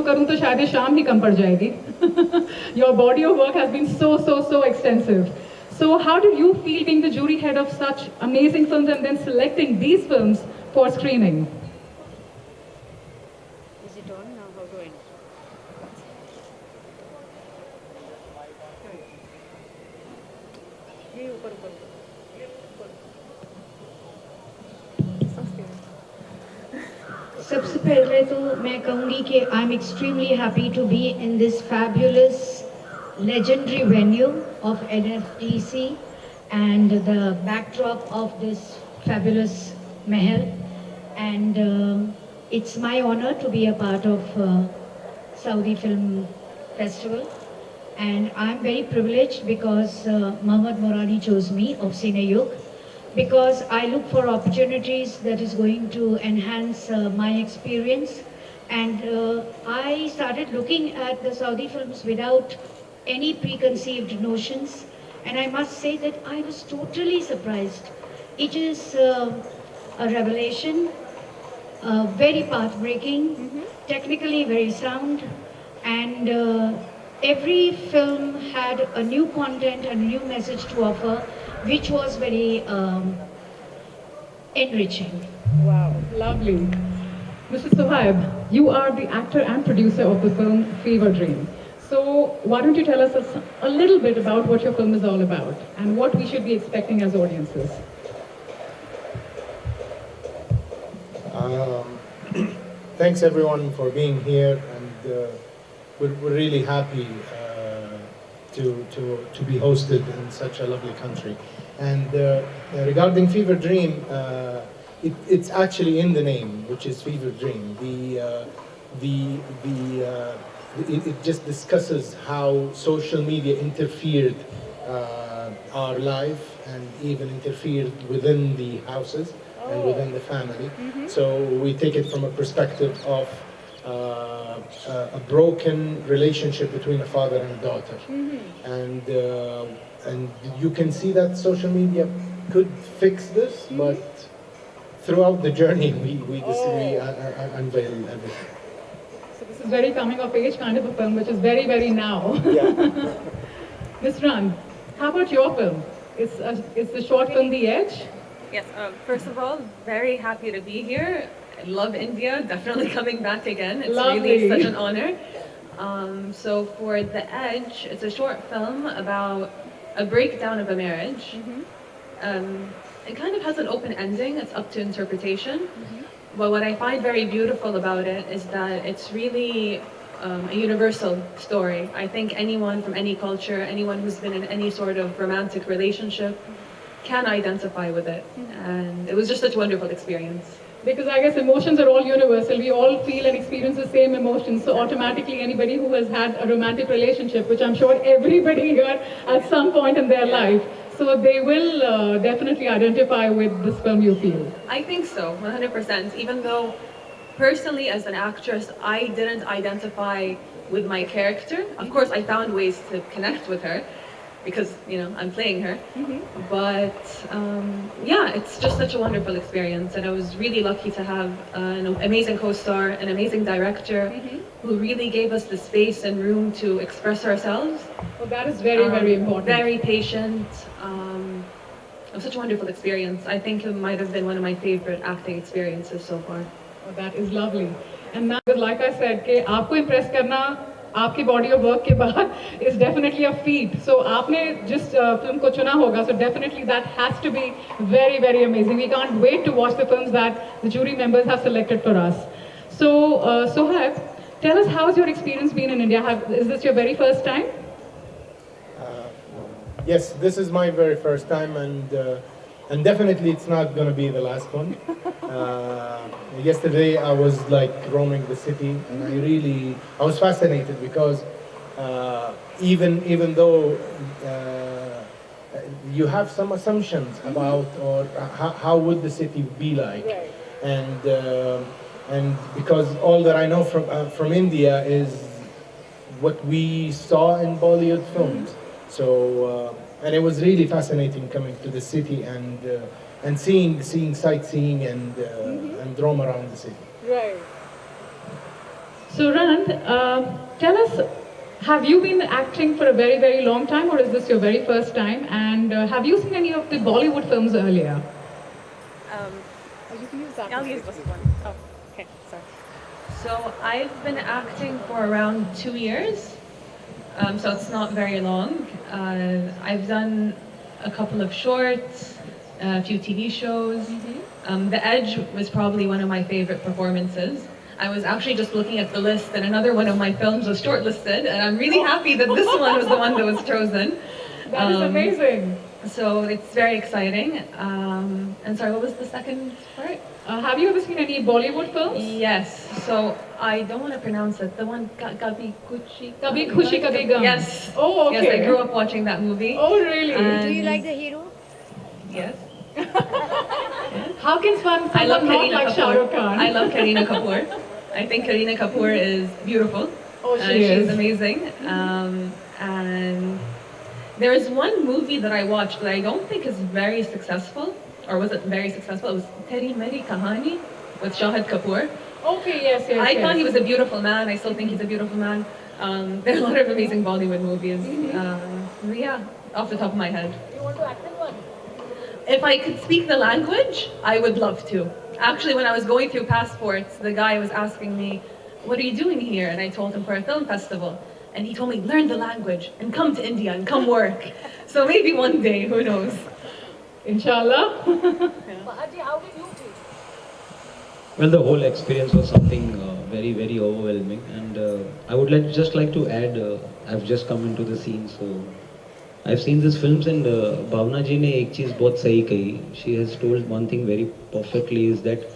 करूँ तो शायद ये शाम ही कम पड़ जाएगी. Your body of work has been so extensive. So how did you feel being the jury head of such amazing films and then selecting these films for screening? Is it on now? How do I know? ये ऊपर ऊपर सबसे पहले तो मैं कहूँगी कि I am extremely happy to be in this fabulous legendary venue of NFDC and the backdrop of this fabulous mahal, and it's my honor to be a part of Saudi Film Festival, and I'm very privileged because Mohammad Morani chose me of Cineyug, because I look for opportunities that is going to enhance my experience, and I started looking at the Saudi films without any preconceived notions, and I must say that I was totally surprised. It is a revelation, very path-breaking, technically very sound, and every film had a new content and a new message to offer, which was very enriching. Wow, lovely. Mrs. Sohaib, you are the actor and producer of the film Fever Dream. So why don't you tell us a little bit about what your film is all about and what we should be expecting as audiences? Thanks everyone for being here, and we're really happy to be hosted in such a lovely country. And regarding Fever Dream, it's actually in the name, which is Fever Dream. It just discusses how social media interfered our life and even interfered within the houses and within the family. So we take it from a perspective of a broken relationship between a father and a daughter. And you can see that social media could fix this, but throughout the journey we unveil everything. This is very coming of age kind of a film, which is very now. Yeah. Ms. Ran, how about your film? Is the short film The Edge? Yes, first of all, very happy to be here. I love India, definitely coming back again. It's Lovely. really such an honor. So for The Edge, it's a short film about a breakdown of a marriage. It kind of has an open ending, it's up to interpretation. But what I find very beautiful about it is that it's really a universal story. I think anyone from any culture, anyone who's been in any sort of romantic relationship can identify with it. And it was just such a wonderful experience. Because I guess emotions are all universal. We all feel and experience the same emotions. So automatically anybody who has had a romantic relationship, which I'm sure everybody here at some point in their life, so they will definitely identify with this film, you feel? I think so, 100%. Even though personally as an actress, I didn't identify with my character. Of course, I found ways to connect with her because, you know, I'm playing her. But yeah, it's just such a wonderful experience. And I was really lucky to have an amazing co-star, an amazing director who really gave us the space and room to express ourselves. Well, that is very important. Very patient. It was such a wonderful experience. I think it might have been one of my favorite acting experiences so far. Oh, that is lovely. And now, like I said, कि आपको impress करना आपकी body of work के बाद is definitely a feat. So आपने जिस film को चुना होगा, so definitely that has to be very amazing. We can't wait to watch the films that the jury members have selected for us. So Sohaib, tell us how's your experience been in India? Is this your very first time? Yes, this is my very first time, and definitely it's not going to be the last one. Yesterday I was like roaming the city, and I was fascinated because even though you have some assumptions about or how would the city be like, and because all that I know from India is what we saw in Bollywood films. So, and it was really fascinating coming to the city and seeing sightseeing and roam around the city. Right. So Ranand, tell us, have you been acting for a very, very long time, or is this your very first time? And have you seen any of the Bollywood films earlier? You can use that. I'll use this one. Oh, okay. Sorry. So I've been acting for around 2 years, so it's not very long. I've done a couple of shorts, a few TV shows. The Edge was probably one of my favorite performances. I was actually just looking at the list, and another one of my films was shortlisted, and I'm really happy that this one was the one that was chosen. That is amazing. So it's very exciting. And sorry, what was the second part? Have you ever seen any Bollywood films? Yes. So I don't want to pronounce it. The one Kabhi Kushi. Kabhi Khushi Kabhi Gum. Yes. Oh, okay. Yes, I grew up watching that movie. Oh, really? Do you like the hero? Yes. How can someone I love not Kareena like Shah Rukh Kapoor. Khan? I love Kareena Kapoor. I think Kareena Kapoor is beautiful. Oh, she She's is. amazing. And there is one movie that I watched that I don't think is very successful, or was it very successful? It was Teri Meri Kahani with Shahid Kapoor. Okay, yes, yes. I yes. thought he was a beautiful man. I still think he's a beautiful man. There are a lot of amazing Bollywood movies. Yeah, off the top of my head. You want to act in one? If I could speak the language, I would love to. Actually, when I was going through passports, the guy was asking me, "What are you doing here?" And I told him for a film festival. And he told me, "Learn the language and come to India and come work." So maybe one day, who knows? Inshallah. Bahaji, how did you feel? Well, the whole experience was something very, very overwhelming, and I would just like to add. I've just come into the scene, so I've seen these films, and Bhavna ji ने एक चीज बहुत सही कही. She has told one thing very perfectly, is that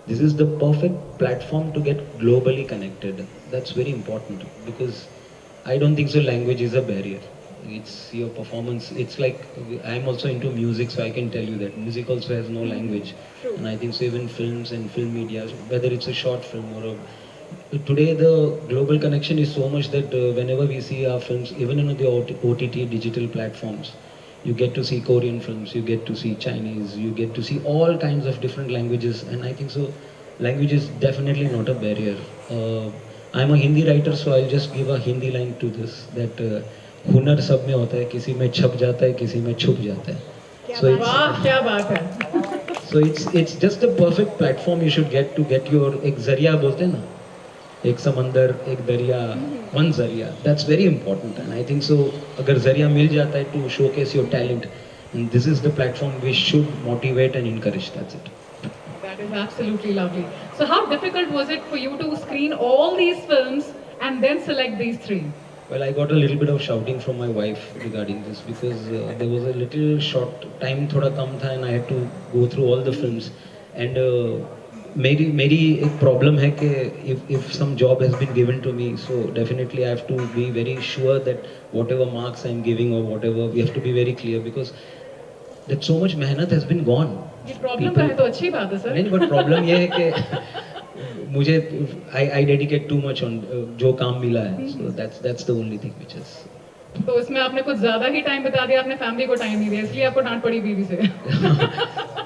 this is the perfect platform to get globally connected. That's very important, because I don't think so language is a barrier. It's your performance. It's like, I'm also into music, so I can tell you that music also has no language. And I think so even films and film media, whether it's a short film or today the global connection is so much that whenever we see our films, even in the OTT digital platforms, you get to see Korean films, you get to see Chinese, you get to see all kinds of different languages, and I think so language is definitely not a barrier. I'm a Hindi writer, so I'll just give a Hindi line to this, that हुनर सब में होता है, किसी में छप जाता है, किसी में छुप जाता है. So वाह, क्या बात है. so it's just a perfect platform you should get to get your एक जरिया बोलते हैं ना, एक समंदर, एक दरिया, one जरिया. That's very important, and I think so अगर जरिया मिल जाता है to showcase your talent, and this is the platform we should motivate and encourage. That's it. That is absolutely lovely. So how difficult was it for you to screen all these films and then select these three? Well, I got a little bit of shouting from my wife regarding this, because there was a little short time, थोड़ा कम था, and I had to go through all the films. And मेरी एक problem है कि if some job has been given to me, so definitely I have to be very sure that whatever marks I'm giving or whatever, we have to be very clear, because that so much मेहनत has been gone. ये problem है तो अच्छी बात है sir. नहीं, but problem ये है कि मुझे I dedicate too much on जो काम मिला है, so that's the only thing which is. तो इसमें आपने कुछ ज्यादा ही टाइम बता दिया, अपने फैमिली को टाइम नहीं दिया, इसलिए आपको डांट पड़ी बीवी से.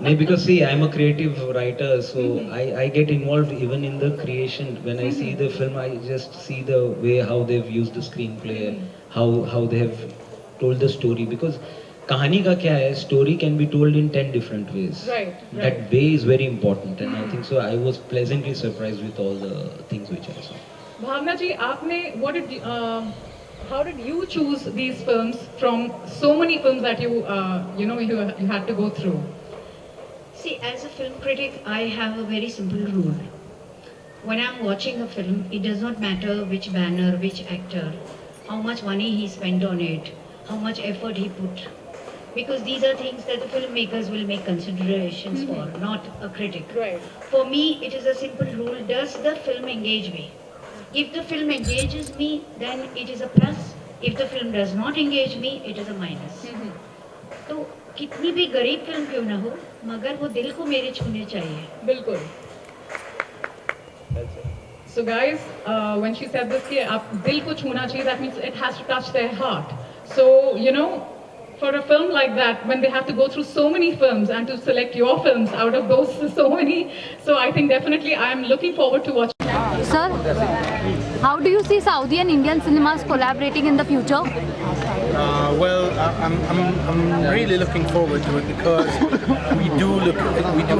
नहीं, because see, I'm a creative writer, so I get involved even in the creation. When I see the film, I just see the way how they've used the screenplay, how they have told the story, because कहानी का क्या है, story can be told in 10 different ways. Right. That way is very important, and I think so I was pleasantly surprised with all the things which I saw. भावना जी, आपने how did you choose these films from so many films that you had to go through? See, as a film critic, I have a very simple rule. When I'm watching a film, it does not matter which banner, which actor, how much money he spent on it, how much effort he put. Because these are things that the filmmakers will make considerations for, not a critic. Right. For me, it is a simple rule. Does the film engage me? If the film engages me, then it is a plus. If the film does not engage me, it is a minus. तो कितनी भी गरीब film क्यों ना हो, मगर वो दिल को मेरे छूने चाहिए. बिल्कुल. So guys, when she said this कि आप दिल को छूना चाहिए, that means it has to touch their heart. So for a film like that, when they have to go through so many films and to select your films out of those so many, so I think definitely I am looking forward to watching. Sir? How do you see Saudi and Indian cinemas collaborating in the future? I'm really looking forward to it because we do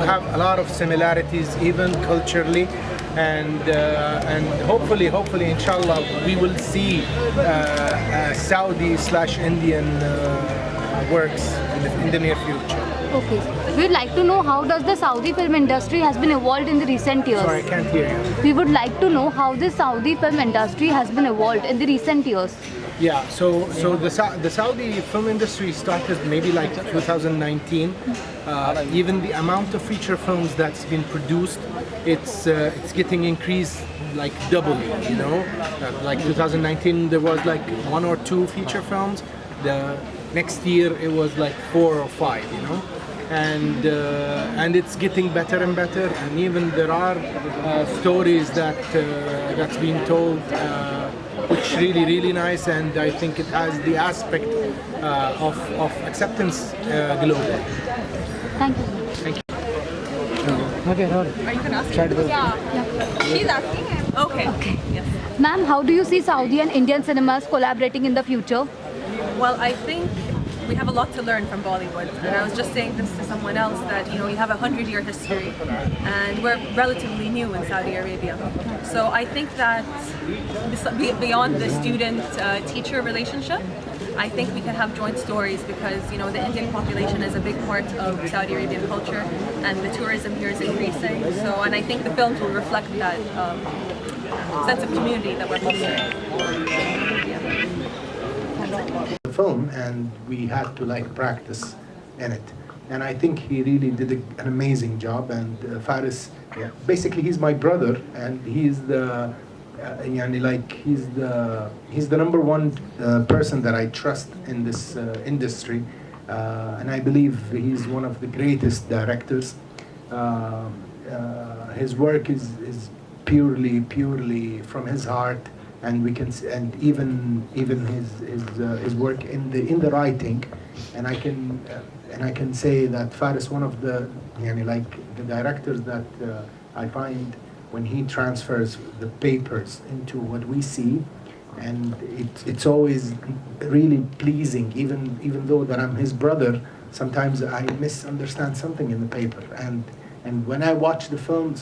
have a lot of similarities, even culturally, and hopefully, inshallah, we will see Saudi/Indian works in the near future. Okay. We would like to know how does the Saudi film industry has been evolved in the recent years? Sorry, I can't hear you. We would like to know how the Saudi film industry has been evolved in the recent years. Yeah, so the Saudi film industry started maybe like 2019. Even the amount of feature films that's been produced, it's getting increased like doubly. You know, like 2019 there was like 1 or 2 feature films. The next year it was like 4 or 5. You know. And it's getting better and better, and even there are stories that's being told, which really nice, and I think it has the aspect of acceptance globally. Thank you. Thank you. Are you going to ask? Yeah. She's asking. Okay. Yes. Ma'am, how do you see Saudi and Indian cinemas collaborating in the future? Well, I think we have a lot to learn from Bollywood, and I was just saying this to someone else that we have a 100-year history, and we're relatively new in Saudi Arabia. So I think that beyond the student-teacher relationship, I think we can have joint stories because the Indian population is a big part of Saudi Arabian culture, and the tourism here is increasing. So, and I think the films will reflect that sense of community that we're fostering. The film, and we had to like practice in it, and I think he really did an amazing job. And Faris, basically he's my brother, and he's the he's the number one person that I trust in this industry, and I believe he's one of the greatest directors. His work is purely from his heart, and we can and even his work in the writing, and I can say that Faris, one of the the directors that I find when he transfers the papers into what we see, and it's always really pleasing, even though that I'm his brother. Sometimes I misunderstand something in the paper, and when I watch the film,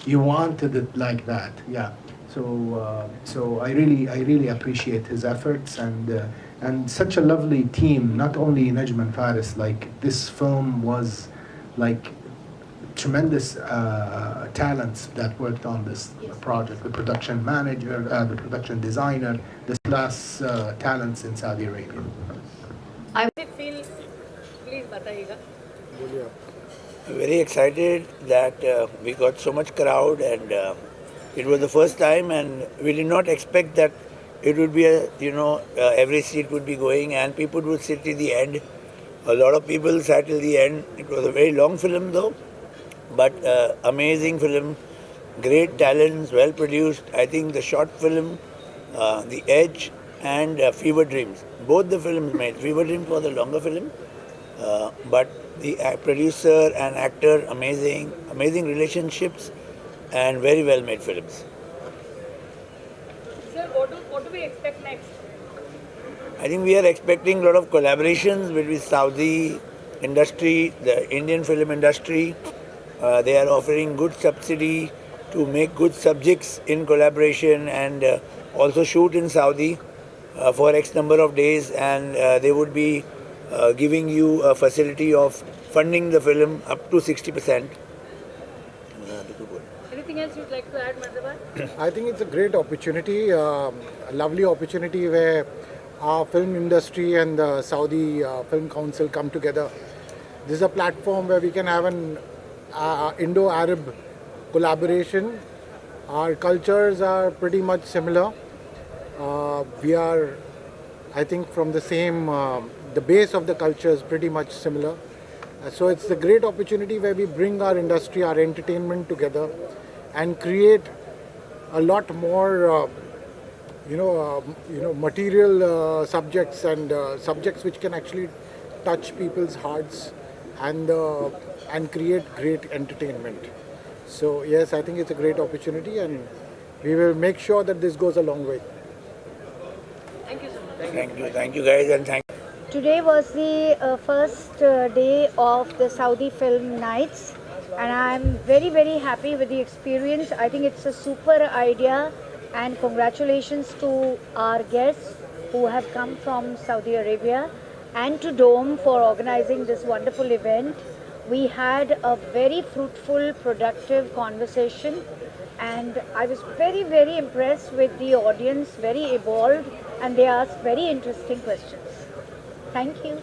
you wanted it like that, yeah. So I really appreciate his efforts, and such a lovely team. Not only Najm and Faris, like this film was like tremendous talents that worked on this project. The production manager, the production designer, the class talents in Saudi Arabia. Very excited that we got so much crowd, and it was the first time, and we did not expect that it would be every seat would be going and people would sit till the end. A lot of people sat till the end. It was a very long film though, but amazing film, great talents, well produced. I think the short film, The Edge and Fever Dreams, both the films made. Fever Dreams was the longer film, but the producer and actor, amazing relationships, and very well made films. Sir, what do we expect next? I think we are expecting a lot of collaborations between Saudi industry, the Indian film industry. They are offering good subsidy to make good subjects in collaboration, and also shoot in Saudi for X number of days, and they would be giving you a facility of funding the film up to 60%. Anything else you'd like to add, Madhavan? I think it's a great opportunity, a lovely opportunity where our film industry and the Saudi Film Council come together. This is a platform where we can have an Indo-Arab collaboration. Our cultures are pretty much similar. We are, I think, from the same, the base of the culture is pretty much similar. So it's a great opportunity where we bring our industry, our entertainment together and create a lot more, material subjects and subjects which can actually touch people's hearts and create great entertainment. So yes, I think it's a great opportunity, and we will make sure that this goes a long way. Thank you guys, and thank. Today was the first day of the Saudi Film Nights, and I'm very, very happy with the experience. I think it's a super idea, and congratulations to our guests who have come from Saudi Arabia and to Dome for organizing this wonderful event. We had a very fruitful, productive conversation, and I was very, very impressed with the audience, very evolved, and they asked very interesting questions. Thank you.